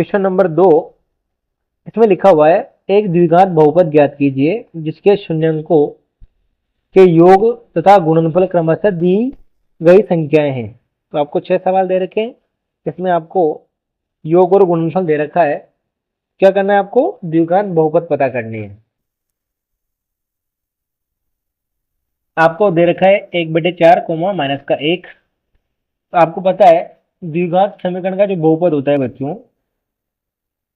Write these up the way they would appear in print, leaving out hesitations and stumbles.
Question number 2, इसमें लिखा हुआ है एक द्विघात बहुपद ज्ञात कीजिए जिसके शून्यंकों के योग तथा गुणनफल क्रमशः दी गई संख्याएं हैं। तो आपको 6 सवाल दे रखे हैं, इसमें आपको योग और गुणनफल दे रखा है। क्या करना है, आपको द्विघात बहुपद पता करनी है। आपको दे रखा है 1/4 कोमा माइनस का 1। तो आपको पता है द्विघात समीकरण का जो बहुपद होता है बच्चों,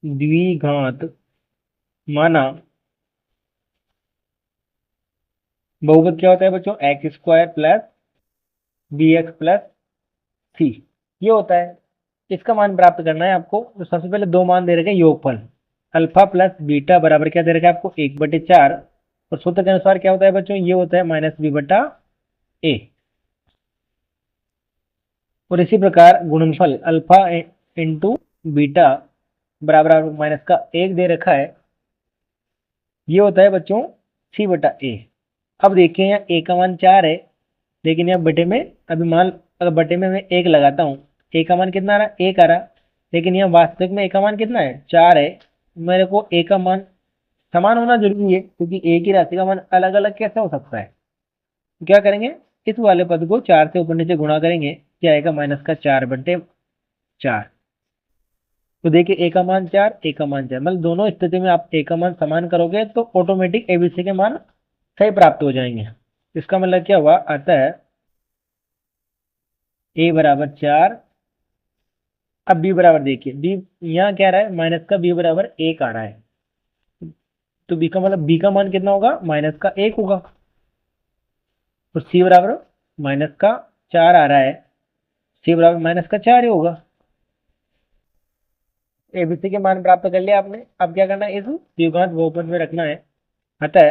द्विघात माना बहुपद क्या होता है बच्चों, x² प्लस bx+c ये होता है। इसका मान प्राप्त करना है आपको। तो सबसे पहले दो मान दे रखे हैं, योगफल अल्फा प्लस बीटा बराबर क्या दे रखा है आपको, 1/4। और सूत्र के अनुसार क्या होता है बच्चों, ये होता है -b/a। और इसी प्रकार गुणनफल अल्फा इंटू बीटा बराबर माइनस का 1 दे रखा है, ये होता है बच्चों c/a। अब देखिए यहाँ a का मान 4 है, लेकिन यहाँ बटे में अभी मान, अगर बटे में मैं 1 लगाता हूँ, a का मान कितना आ रहा है, 1 आ रहा। लेकिन यहाँ वास्तविक में a का मान कितना है, 4 है। मेरे को a का मान समान होना जरूरी है, क्योंकि एक ही राशि का मान अलग अलग कैसे हो सकता है। तो क्या करेंगे, इस वाले पद को 4 से ऊपर नीचे गुणा करेंगे, क्या आएगा -4/4। तो देखिए a का मान 4, a का मान 4, मतलब दोनों स्थिति में आप a का मान समान करोगे तो ऑटोमेटिक abc के मान सही प्राप्त हो जाएंगे। इसका मतलब क्या हुआ, अतः a बराबर 4। अब b बराबर देखिए, b यहाँ क्या आ रहा है, माइनस का b बराबर 1 आ रहा है। तो b का मतलब b का मान कितना होगा, -1 होगा। और c बराबर -4 आ रहा है, c बराबर -4 ही होगा। एबीसी के मान प्राप्त कर लिया आपने। अब क्या करना है, इस द्विघात बहुपद में रखना है। अतः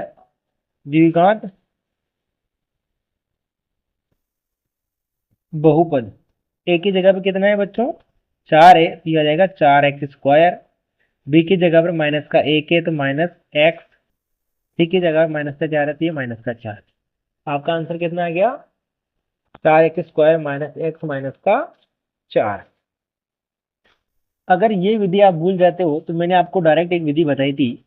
द्विघात बहुपद ए की जगह पे कितना है बच्चों, 4 है, तो ये आ जाएगा 4x²। बी की जगह पर माइनस का 1 है, तो -x। सी की जगह माइनस का 4 है, तो ये -4। आपका आंसर कितना आ गया, 4x² -x -4। अगर ये विधि आप भूल जाते हो तो मैंने आपको डायरेक्ट एक विधि बताई थी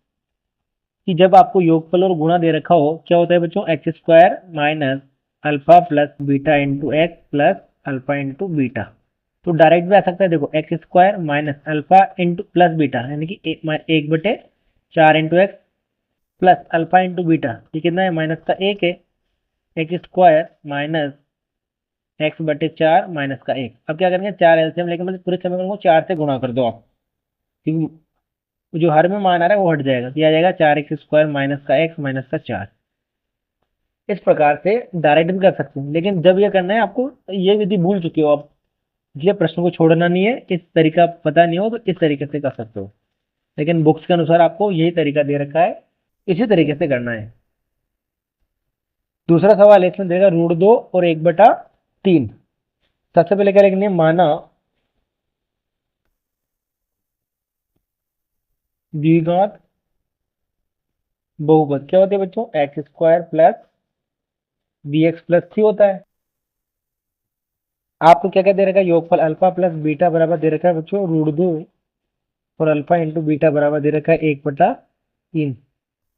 कि जब आपको योगफल और गुणा दे रखा हो, क्या होता है बच्चों, x² minus alpha plus beta into x plus alpha into beta. तो डायरेक्ट भी आ सकता है, देखो x² minus alpha into plus beta, यानी कि 1/4 into x plus alpha into beta, ये कितना है, -1 है। x² minus x/4 -1। अब क्या करेंगे, 4 एलसीएम लेके मतलब पूरे समीकरण को 4 से गुणा कर दो आप, क्योंकि जो हर में मान आ रहा है वो हट जाएगा, तो आ जाएगा 4x² -x -4। इस प्रकार से डायरेक्ट भी कर सकते हैं, लेकिन जब ये करना है आपको, ये विधि भूल चुके हो आप, इसलिए प्रश्न को छोड़ना नहीं है। इस तरीका पता नहीं हो तो इस तरीके से कर सकते हो, लेकिन बुक्स के अनुसार आपको यही तरीका दे रखा है, इसी तरीके से करना है। दूसरा सवाल है, इसमें देगा √2 और 1/3। सबसे पहले क्या लिखने, माना द्विघात बहुपद क्या होते हैं बच्चों, x² प्लस bx+c होता है। आपको क्या क्या दे रखा है, योगफल अल्फा प्लस बीटा बराबर दे रखा है बच्चों √2, और अल्फा इंटू बीटा बराबर दे रखा है 1/3।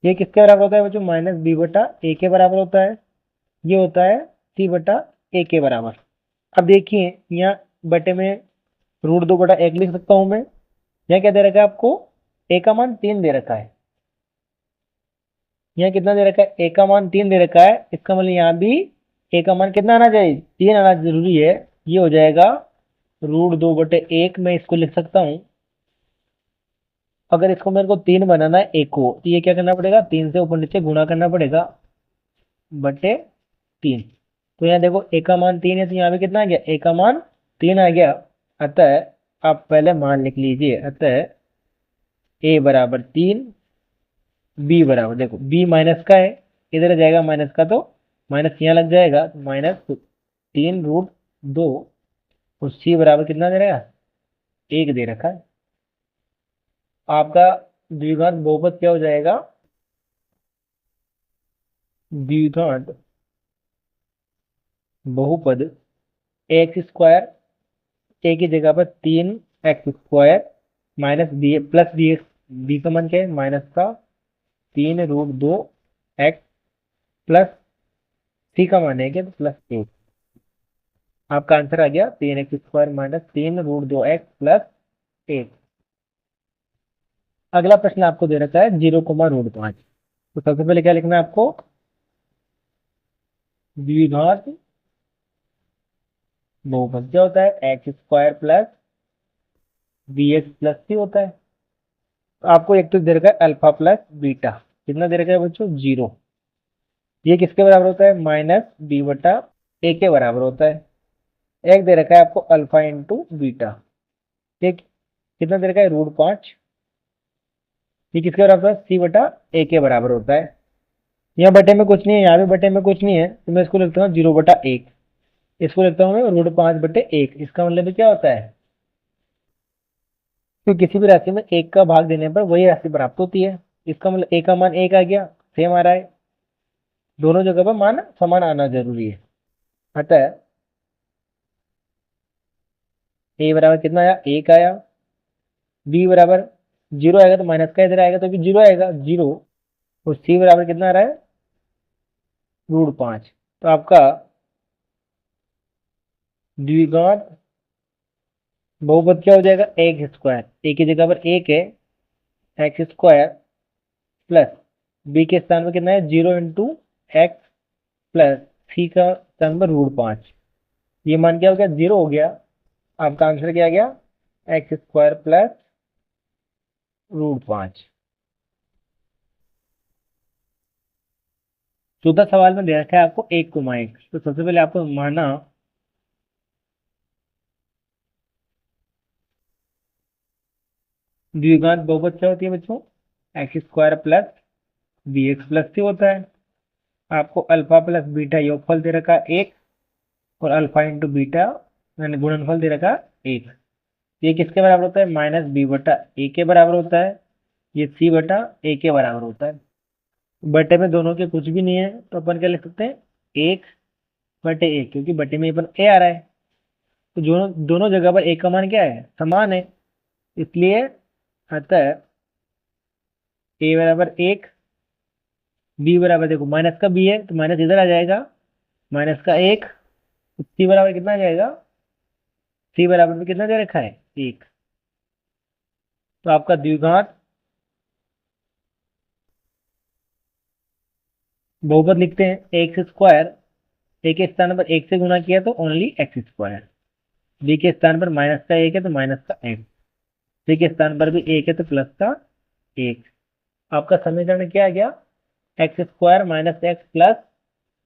ये किसके बराबर होता है बच्चों, -b/a के बराबर होता है। ये होता है c/a के बराबर। अब देखिए यहाँ बटे में √2/1 लिख सकता हूं मैं। यहाँ क्या दे रखा है आपको, a का मान 3 दे रखा है। यहाँ कितना दे रखा है, a का मान 3 दे रखा है। इसका मतलब यहाँ भी a का मान कितना आना चाहिए, 3 आना जरूरी है। ये हो जाएगा √2/1। मैं इसको लिख सकता हूँ। अगर इसको मेरे को 3 बनाना है एक को, तो ये क्या करना पड़ेगा, 3 से ऊपर नीचे गुणा करना पड़ेगा बटे 3। तो यहाँ देखो a का मान 3 है, तो यहाँ भी कितना आ गया, a का मान 3 आ गया। अतः आप पहले मान लिख लीजिए, अतः a बराबर 3, b बराबर, देखो b माइनस का है, इधर आ जाएगा माइनस का, तो माइनस यहाँ लग जाएगा, तो -3√2। और c बराबर कितना दे रहा है, 1 दे रखा है। आपका द्विघात बहुपद क्या हो जाएगा, द्विघात बहुपद x² a की जगह पर 3x² minus B plus B X, B का मान क्या है माइनस का 3√2 एक्स प्लस सी का मान है क्या तो प्लस 1। आपका आंसर आ गया 3x² माइनस 3√2 एक्स प्लस 1। अगला प्रश्न आपको दे रखा है 0,√5। तो सबसे पहले क्या लिखना है आपको, द्विघात बहुपद क्या होता है x² plus B x plus c होता है। तो आपको एक तो दे रखा है अल्फा प्लस बीटा, कितना दे रखा है बच्चों 0। ये किसके बराबर होता है माइनस बी बटा ए के बराबर होता है। एक दे रखा है आपको अल्फा इंटू बीटा, ठीक, कितना दे रखा है √5। ये किसके बराबर होता है सी बटा ए के बराबर होता है। यहाँ बटे में कुछ नहीं है, यहाँ भी बटे में कुछ नहीं है, तो मैं इसको लिखता हूँ 0/1। इसको लिखता हूँ मैं √5/1। इसका मतलब क्या होता है, तो किसी भी राशि में एक का भाग देने पर वही राशि प्राप्त होती है। इसका मतलब ए का मान 1 आ गया, सेम आ रहा है, दोनों जगह पर मान समान आना जरूरी है। अतः ए बराबर कितना आया 1 आया, बी बराबर 0 आएगा तो माइनस का इधर आएगा तो भी 0 आएगा 0, और सी बराबर कितना आ रहा है √5। तो आपका द्विघात बहुपद क्या हो जाएगा x², ए की जगह पर 1 है x² प्लस बी के स्थान पर कितना है 0 × x प्लस सी का स्थान पर √5। ये मान क्या हो गया 0 हो गया। आपका आंसर क्या आ गया x² प्लस √5। चौथा सवाल में दे रखा है आपको 1, तो सबसे पहले आपको माना द्विघात बहुपद क्या होती है बच्चों x² plus B x plus c होता है। आपको अल्फा प्लस बीटा योगफल दे रखा है 1, और अल्फा इंटू बीटा यानी गुणनफल दे रखा है 1। ये किसके बराबर होता है माइनस बी बटा ए के बराबर होता है, ये सी बटा ए के बराबर होता है। बटे में दोनों के कुछ भी नहीं है, तो अपन क्या लिख सकते हैं 1/1, क्योंकि बटे में अपन ए आ रहा है, तो दोनों दोनों जगह पर ए का मान क्या है समान है, इसलिए अतः ए बराबर 1, बी बराबर देखो माइनस का बी है तो माइनस इधर आ जाएगा, माइनस का 1, सी बराबर कितना आ जाएगा, सी बराबर में कितना दे रखा है 1। तो आपका द्विघात बहुपद लिखते हैं x², ए के स्थान पर 1 से गुणा किया तो ओनली x², बी के स्थान पर माइनस का 1 है तो माइनस का x, सी के स्थान पर भी 1 है तो प्लस का 1। आपका समीकरण क्या आ गया x² माइनस एक्स प्लस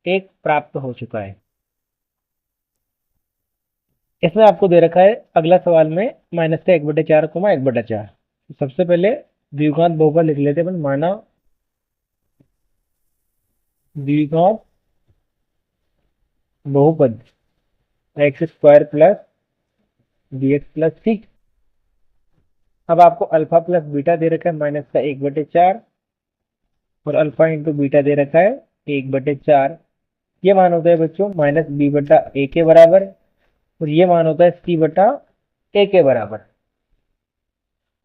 1 प्राप्त हो चुका है। इसमें आपको दे रखा है अगला सवाल में माइनस का 1/4, 1/4। सबसे पहले द्विघात बहुपद लिख लेते हैं, माना द्विघात बहुपद x² plus B x plus c. अब आपको अल्फा प्लस बीटा दे रखा है माइनस का 1/4, और अल्फा इंटू बीटा दे रखा है 1/4। ये मान होता है बच्चों माइनस बी बटा ए के बराबर, और ये मान होता है सी बटा ए के बराबर।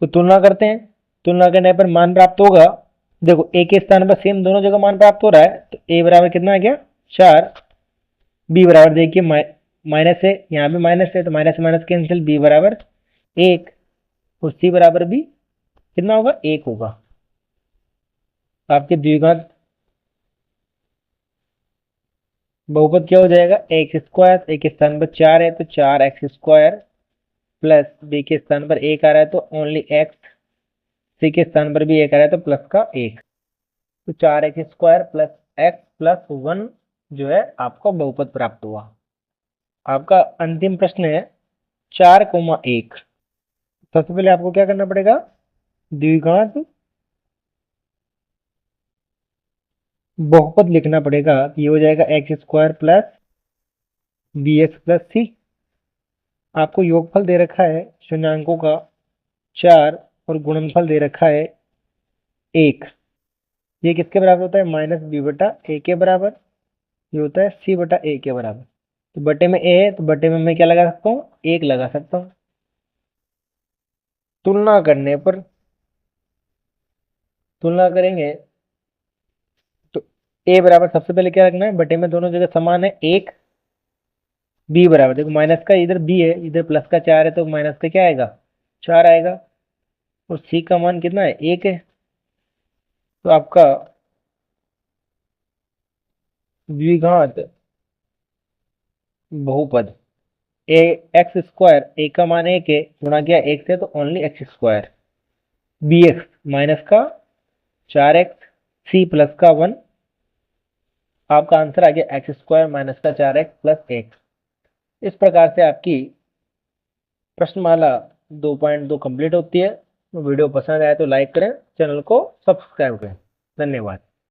तो तुलना करते हैं, तुलना करने पर मान प्राप्त होगा, देखो ए के स्थान पर सेम दोनों जगह मान प्राप्त हो रहा है, तो ए बराबर कितना आ गया 4, बी बराबर देखिए माइनस है, यहाँ भी माइनस है तो माइनस माइनस कैंसिल, बी बराबर 1, और सी बराबर भी कितना होगा 1 होगा। आपके द्विघात बहुपद क्या हो जाएगा x², ए के स्थान पर 4 है तो 4x² प्लस बी के स्थान पर 1 आ रहा है तो ओनली x, सी के स्थान पर भी 1 आ रहा है तो प्लस का 1, तो 4x² प्लस x प्लस 1 जो है आपको बहुपद प्राप्त हुआ। आपका अंतिम प्रश्न है 4,1। सबसे पहले आपको क्या करना पड़ेगा द्विघात बहुपद लिखना पड़ेगा, ये हो जाएगा x² plus B x plus c. आपको योगफल दे रखा है शून्यांकों का 4, और गुणनफल दे रखा है 1। ये किसके बराबर होता है माइनस बी बटा ए के बराबर, ये होता है सी बटा ए के बराबर। तो बटे में ए है तो बटे में मैं क्या लगा सकता हूँ 1 लगा सकता हूँ। तुलना करने पर तुलना करेंगे तो ए बराबर सबसे पहले क्या रखना है, बटे में दोनों जगह समान है 1, बी बराबर, देखो माइनस का इधर बी है, इधर प्लस का 4 है, तो माइनस का क्या आएगा, 4 आएगा। और सी का मान कितना है, 1 है। तो आपका द्विघात बहुपद ए एक्स स्क्वायर, ए का मान 1 है, गुणा किया 1 से तो only X square, B X minus का 4x, सी प्लस का 1, आपका आंसर आ गया एक्स स्क्वायर माइनस का 4x प्लस 1। इस प्रकार से आपकी प्रश्नमाला 2.2 कंप्लीट होती है। वीडियो पसंद आए तो लाइक करें, चैनल को सब्सक्राइब करें। धन्यवाद।